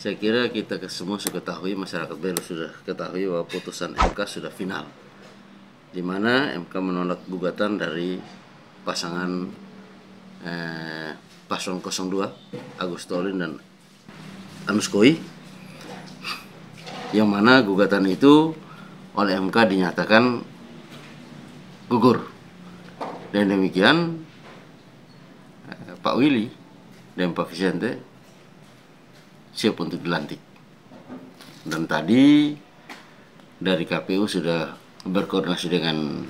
Saya kira kita semua sudah ketahui, masyarakat Belu sudah ketahui bahwa putusan MK sudah final, di mana MK menolak gugatan dari pasangan paslon 02 Agus Tolin dan Anus Koi, yang mana gugatan itu oleh MK dinyatakan gugur, dan demikian Pak Willy dan Pak Vicente siap untuk dilantik. Dan tadi dari KPU sudah berkoordinasi dengan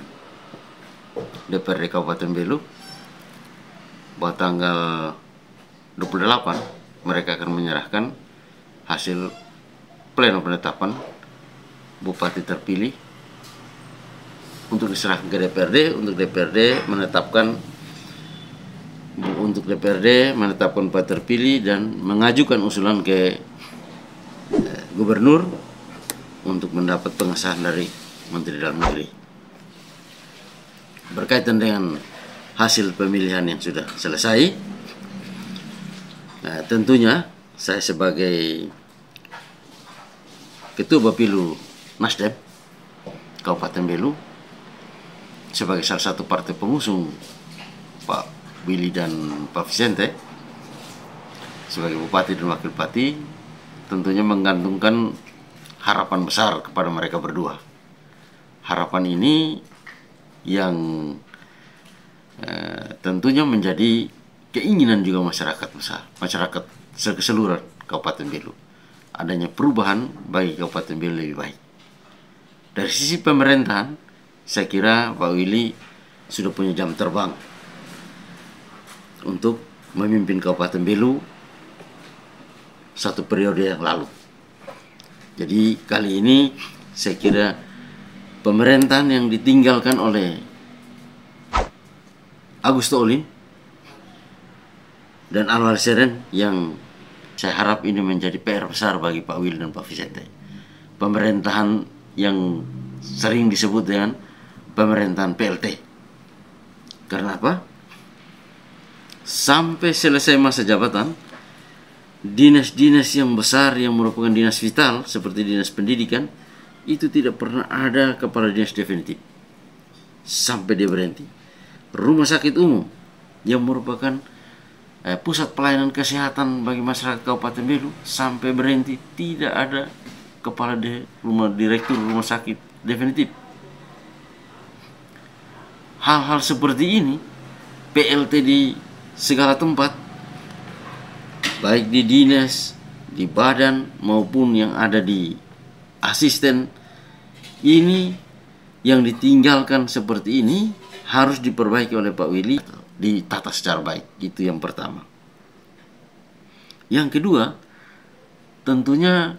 DPRD Kabupaten Belu bahwa tanggal 28 mereka akan menyerahkan hasil pleno penetapan bupati terpilih untuk diserahkan ke DPRD, untuk DPRD menetapkan bupati terpilih dan mengajukan usulan ke gubernur untuk mendapat pengesahan dari Menteri Dalam Negeri berkaitan dengan hasil pemilihan yang sudah selesai. Nah, tentunya saya sebagai Ketua Bapilu Nasdem Kabupaten Belu, sebagai salah satu partai pengusung Pak Willy dan Pak Vicente sebagai Bupati dan Wakil Bupati, tentunya menggantungkan harapan besar kepada mereka berdua. Harapan ini yang tentunya menjadi keinginan juga masyarakat besar, masyarakat keseluruhan Kabupaten Belu, adanya perubahan bagi Kabupaten Belu lebih baik. Dari sisi pemerintahan, saya kira Pak Willy sudah punya jam terbang untuk memimpin Kabupaten Belu satu periode yang lalu. Jadi kali ini saya kira pemerintahan yang ditinggalkan oleh Agus Tolin dan Anwar Seren yang saya harap ini menjadi PR besar bagi Pak Willy dan Pak Vicente. Pemerintahan yang sering disebut dengan pemerintahan PLT. Karena apa? Sampai selesai masa jabatan, dinas-dinas yang besar yang merupakan dinas vital seperti dinas pendidikan itu tidak pernah ada kepala dinas definitif sampai dia berhenti. Rumah sakit umum yang merupakan pusat pelayanan kesehatan bagi masyarakat Kabupaten Belu sampai berhenti tidak ada kepala direktur rumah sakit definitif. Hal-hal seperti ini PLT di segala tempat, baik di dinas, di badan maupun yang ada di asisten, ini yang ditinggalkan seperti ini harus diperbaiki oleh Pak Willy, ditata secara baik. Itu yang pertama. Yang kedua, tentunya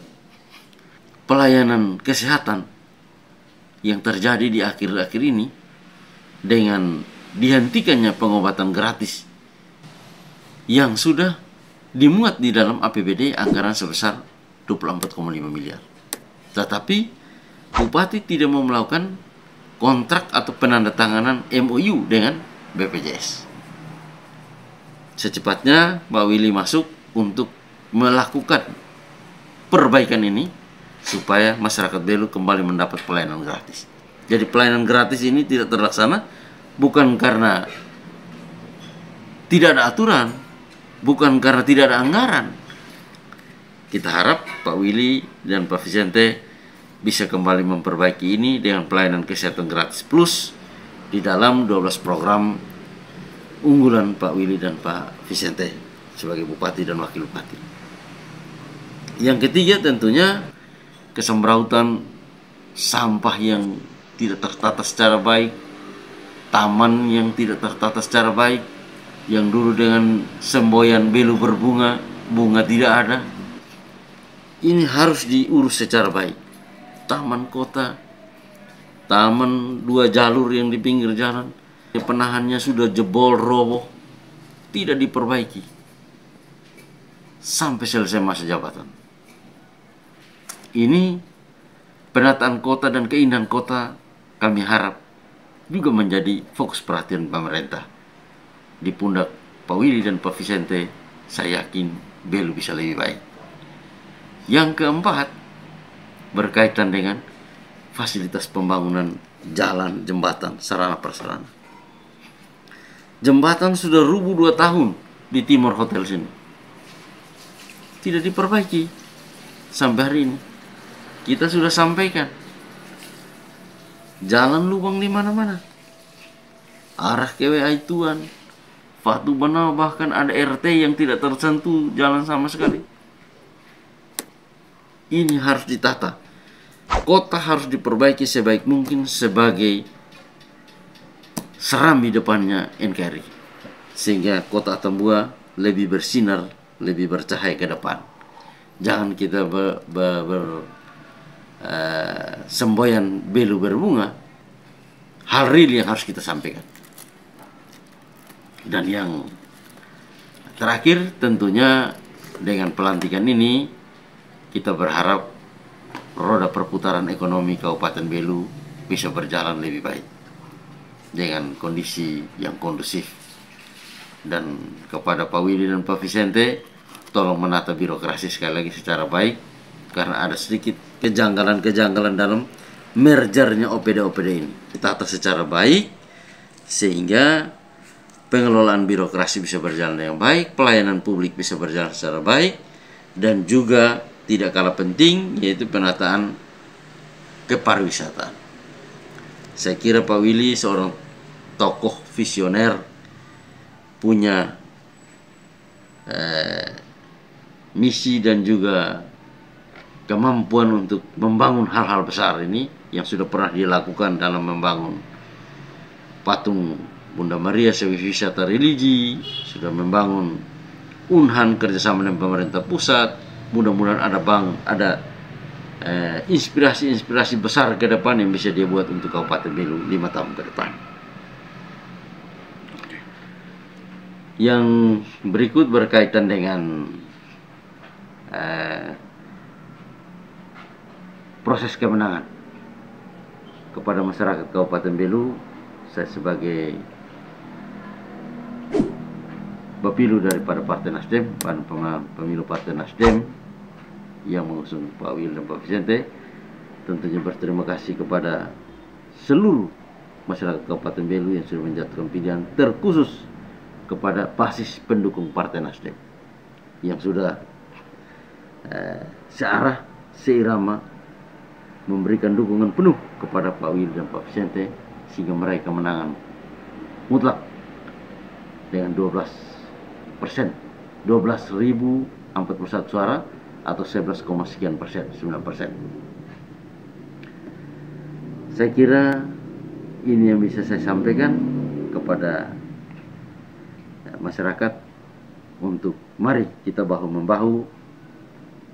pelayanan kesehatan yang terjadi di akhir-akhir ini dengan dihentikannya pengobatan gratis yang sudah dimuat di dalam APBD anggaran sebesar 24,5 miliar. Tetapi Bupati tidak mau melakukan kontrak atau penandatanganan MOU dengan BPJS. Secepatnya Pak Willy masuk untuk melakukan perbaikan ini supaya masyarakat Belu kembali mendapat pelayanan gratis. Jadi pelayanan gratis ini tidak terlaksana bukan karena tidak ada aturan, bukan karena tidak ada anggaran. Kita harap Pak Willy dan Pak Vicente bisa kembali memperbaiki ini dengan pelayanan kesehatan gratis plus di dalam 12 program unggulan Pak Willy dan Pak Vicente sebagai Bupati dan Wakil Bupati. Yang ketiga tentunya kesembrautan sampah yang tidak tertata secara baik, taman yang tidak tertata secara baik, yang dulu dengan semboyan Belu berbunga, bunga tidak ada. Ini harus diurus secara baik. Taman kota, taman 2 jalur yang di pinggir jalan, penahannya sudah jebol roboh, tidak diperbaiki sampai selesai masa jabatan. Ini penataan kota dan keindahan kota kami harap juga menjadi fokus perhatian pemerintah. Di pundak Pak Willy dan Pak Vicente, saya yakin Belu bisa lebih baik. Yang keempat, berkaitan dengan fasilitas pembangunan jalan, jembatan, sarana prasarana. Jembatan sudah rubuh 2 tahun di Timur Hotel sini. Tidak diperbaiki sampai hari ini. Kita sudah sampaikan. Jalan lubang di mana-mana. Arah ke WA Tuan, Fatu Banawa, bahkan ada RT yang tidak tersentuh jalan sama sekali. Ini harus ditata. Kota harus diperbaiki sebaik mungkin sebagai serambi depannya NKRI, sehingga kota Atambua lebih bersinar, lebih bercahaya ke depan. Jangan kita semboyan belu berbunga. Hal real yang harus kita sampaikan. Dan yang terakhir, tentunya dengan pelantikan ini kita berharap roda perputaran ekonomi Kabupaten Belu bisa berjalan lebih baik dengan kondisi yang kondusif. Dan kepada Pak Willy dan Pak Vicente, tolong menata birokrasi sekali lagi secara baik, karena ada sedikit kejanggalan-kejanggalan dalam mergernya OPD-OPD ini. Ditata secara baik sehingga pengelolaan birokrasi bisa berjalan dengan baik, pelayanan publik bisa berjalan secara baik, dan juga tidak kalah penting yaitu penataan kepariwisataan. Saya kira Pak Willy seorang tokoh visioner, punya misi dan juga kemampuan untuk membangun hal-hal besar ini yang sudah pernah dilakukan dalam membangun patung Bunda Maria sebagai wisata religi, sudah membangun Unhan kerjasama dengan pemerintah pusat. Mudah-mudahan ada inspirasi-inspirasi besar ke depan yang bisa dia buat untuk Kabupaten Belu 5 tahun ke depan. Yang berikut berkaitan dengan proses kemenangan kepada masyarakat Kabupaten Belu. Saya sebagai Bapilu daripada Partai Nasdem, pemilu Partai Nasdem yang mengusung Pak Willy dan Pak Vicente, tentunya berterima kasih kepada seluruh masyarakat Kabupaten Belu yang sudah menjatuhkan pilihan, terkhusus kepada basis pendukung Partai Nasdem yang sudah searah, seirama, memberikan dukungan penuh kepada Pak Willy dan Pak Vicente, sehingga meraih kemenangan mutlak dengan 12.041 suara atau 11, sekian persen, 9%. Saya kira ini yang bisa saya sampaikan kepada masyarakat, untuk mari kita bahu-membahu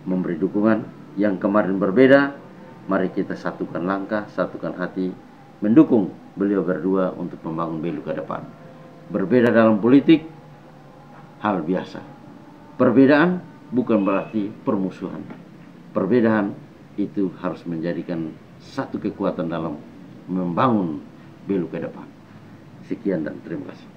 memberi dukungan. Yang kemarin berbeda, mari kita satukan langkah, satukan hati, mendukung beliau berdua untuk membangun Belu ke depan. Berbeda dalam politik, hal biasa. Perbedaan bukan berarti permusuhan. Perbedaan itu harus menjadikan satu kekuatan dalam membangun Belu ke depan. Sekian dan terima kasih.